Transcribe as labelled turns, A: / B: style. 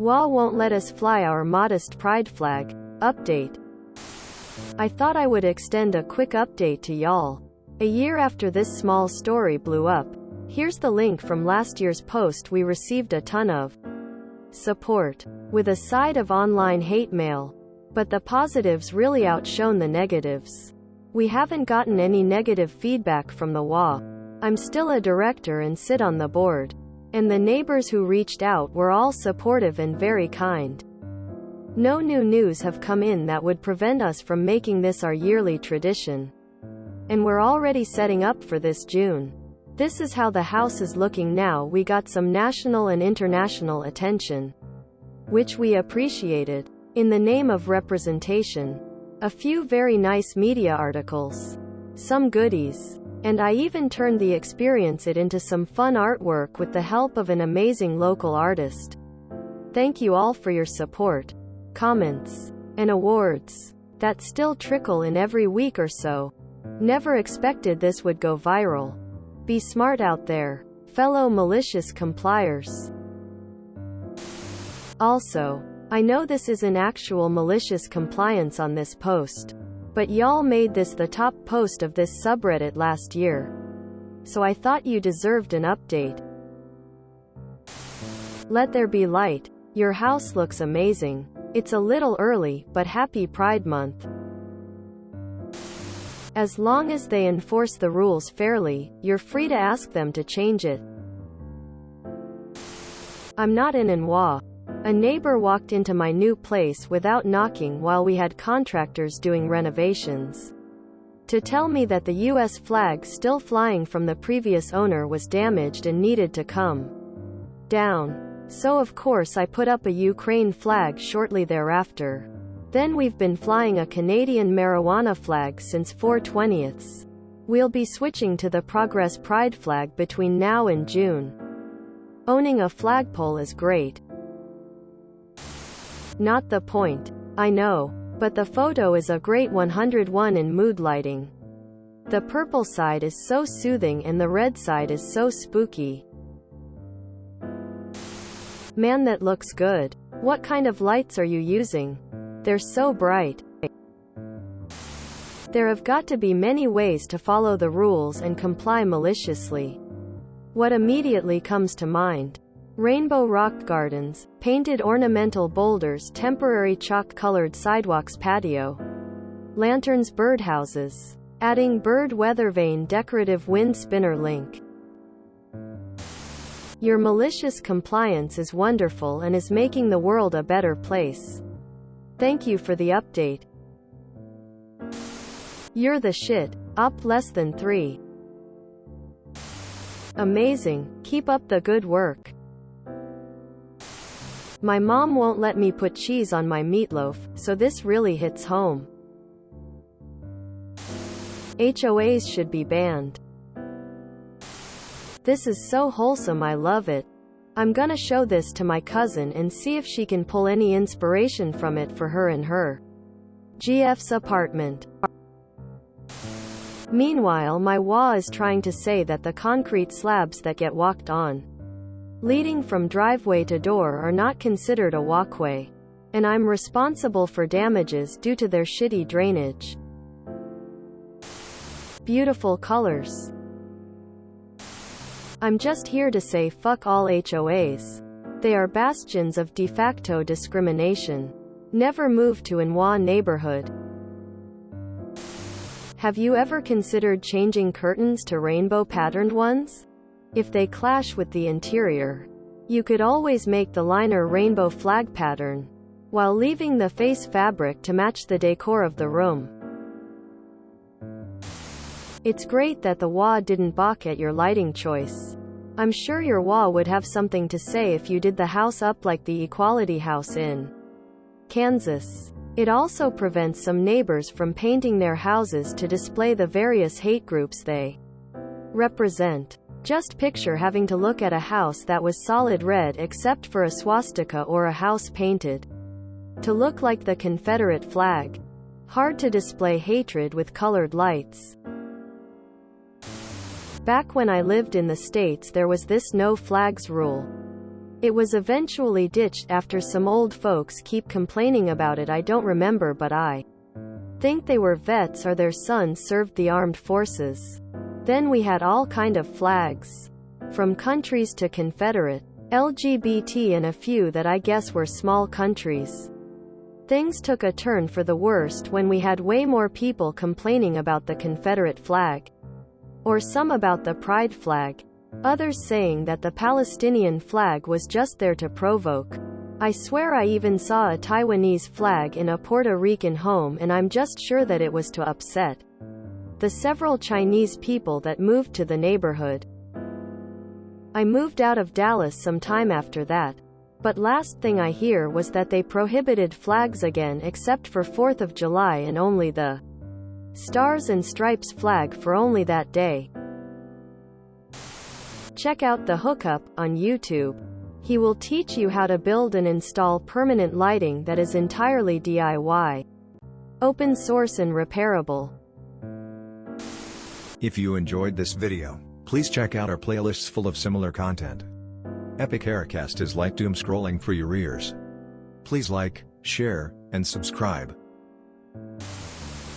A: HOA won't let us fly our modest pride flag. Update. I thought I would extend a quick update to y'all. A year after this small story blew up, here's the link from last year's post. We received a ton of support, with a side of online hate mail. But the positives really outshone the negatives. We haven't gotten any negative feedback from the HOA. I'm still a director and sit on the board. And the neighbors who reached out were all supportive and very kind. No new news have come in that would prevent us from making this our yearly tradition. And we're already setting up for this June. This is how the house is looking now. We got some national and international attention, which we appreciated. In the name of representation, a few very nice media articles, some goodies, and I even turned the experience into some fun artwork with the help of an amazing local artist. Thank you all for your support, comments, and awards that still trickle in every week or so. Never expected this would go viral. Be smart out there, fellow malicious compliers. Also, I know this isn't actual malicious compliance on this post, but y'all made this the top post of this subreddit last year. So I thought you deserved an update. Let there be light. Your house looks amazing. It's a little early, but happy Pride Month. As long as they enforce the rules fairly, you're free to ask them to change it. I'm not in HOA. A neighbor walked into my new place without knocking while we had contractors doing renovations, to tell me that the US flag still flying from the previous owner was damaged and needed to come down. So of course I put up a Ukraine flag shortly thereafter. Then we've been flying a Canadian marijuana flag since 4/20. We'll be switching to the Progress Pride flag between now and June. Owning a flagpole is great. Not the point, I know, but the photo is a great 101 in mood lighting. The purple side is so soothing and the red side is so spooky. Man, that looks good. What kind of lights are you using? They're so bright. There have got to be many ways to follow the rules and comply maliciously. What immediately comes to mind? Rainbow rock gardens, painted ornamental boulders, temporary chalk-colored sidewalks, patio lanterns, birdhouses, adding bird weather vane, decorative wind spinner link. Your malicious compliance is wonderful and is making the world a better place. Thank you for the update. You're the shit. Up less than 3. Amazing. Keep up the good work. My mom won't let me put cheese on my meatloaf, so this really hits home. HOAs should be banned. This is so wholesome, I love it. I'm gonna show this to my cousin and see if she can pull any inspiration from it for her and her GF's apartment. Meanwhile, my HOA is trying to say that the concrete slabs that get walked on, leading from driveway to door, are not considered a walkway, and I'm responsible for damages due to their shitty drainage. Beautiful colors. I'm just here to say fuck all HOAs. They are bastions of de facto discrimination. Never move to an HOA neighborhood. Have you ever considered changing curtains to rainbow patterned ones? If they clash with the interior, you could always make the liner rainbow flag pattern, while leaving the face fabric to match the decor of the room. It's great that the HOA didn't balk at your lighting choice. I'm sure your HOA would have something to say if you did the house up like the Equality House in Kansas. It also prevents some neighbors from painting their houses to display the various hate groups they represent. Just picture having to look at a house that was solid red except for a swastika, or a house painted to look like the Confederate flag. Hard to display hatred with colored lights. Back when I lived in the States, there was this no flags rule. It was eventually ditched after some old folks keep complaining about it. I don't remember, but I think they were vets or their sons served the armed forces. Then we had all kind of flags. From countries to Confederate, LGBT, and a few that I guess were small countries. Things took a turn for the worst when we had way more people complaining about the Confederate flag. Or some about the pride flag. Others saying that the Palestinian flag was just there to provoke. I swear I even saw a Taiwanese flag in a Puerto Rican home, and I'm just sure that it was to upset the several Chinese people that moved to the neighborhood. I moved out of Dallas some time after that. But last thing I hear was that they prohibited flags again except for 4th of July and only the Stars and Stripes flag for only that day. Check out The Hookup on YouTube. He will teach you how to build and install permanent lighting that is entirely DIY, open source and repairable.
B: If you enjoyed this video, please check out our playlists full of similar content. Epic Haircast is like doom scrolling for your ears. Please like, share, and subscribe.